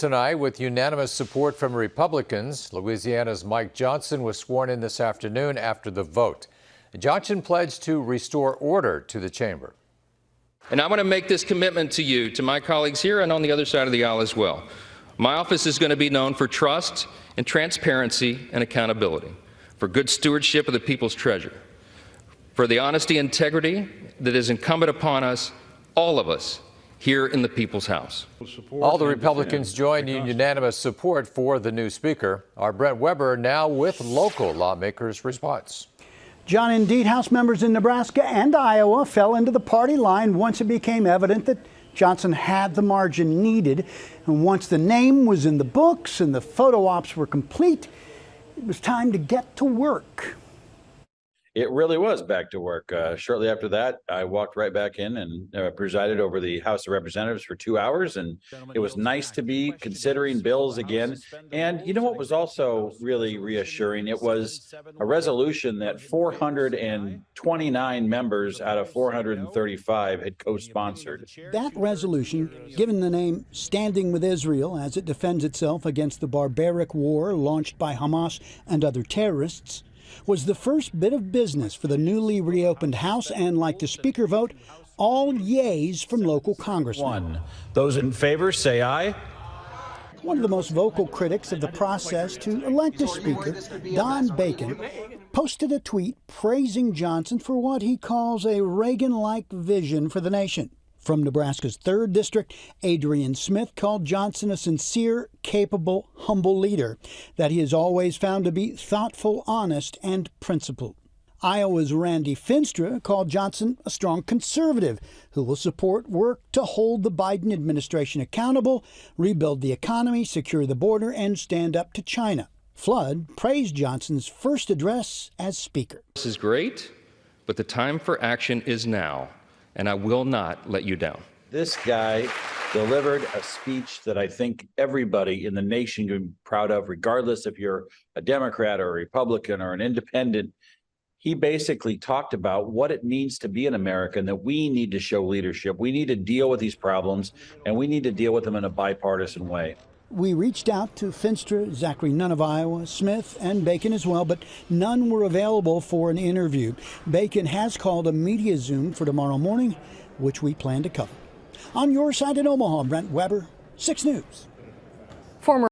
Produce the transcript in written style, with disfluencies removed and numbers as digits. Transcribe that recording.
Tonight, with unanimous support from Republicans, Louisiana's Mike Johnson was sworn in this afternoon after the vote. Johnson pledged to restore order to the chamber. And I want to make this commitment to you, to my colleagues here and on the other side of the aisle as well. My office is going to be known for trust and transparency and accountability, for good stewardship of the people's treasure, for the honesty and integrity that is incumbent upon us, all of us, here in the People's House. All the Republicans joined in unanimous support for the new speaker. Our Brent Weber now with local lawmakers' response. John, indeed, House members in Nebraska and Iowa fell into the party line once it became evident that Johnson had the margin needed. And once the name was in the books and the photo ops were complete, it was time to get to work. It really was back to work. Shortly after that, I walked right back in and presided over the House of Representatives for 2 hours. And it was nice to be considering bills again. And you know what was also really reassuring? It was a resolution that 429 members out of 435 had co-sponsored. That resolution, given the name Standing with Israel as it defends itself against the barbaric war launched by Hamas and other terrorists, was the first bit of business for the newly reopened House, and like the Speaker vote, all yeas from local congressmen. Those in favor say aye. One of the most vocal critics of the process to elect a Speaker, Don Bacon, posted a tweet praising Johnson for what he calls a Reagan-like vision for the nation. From Nebraska's 3rd District, Adrian Smith called Johnson a sincere, capable, humble leader that he has always found to be thoughtful, honest, and principled. Iowa's Randy Finstra called Johnson a strong conservative who will support work to hold the Biden administration accountable, rebuild the economy, secure the border, and stand up to China. Flood praised Johnson's first address as Speaker. This is great, but the time for action is now. And I will not let you down. This guy delivered a speech that I think everybody in the nation can be proud of, regardless if you're a Democrat or a Republican or an independent. He basically talked about what it means to be an American, that we need to show leadership. We need to deal with these problems, and we need to deal with them in a bipartisan way. We reached out to Finstra, Zachary Nunn of Iowa, Smith, and Bacon as well, but none were available for an interview. Bacon has called a media Zoom for tomorrow morning, which we plan to cover. On your side in Omaha, Brent Weber, 6 News. Former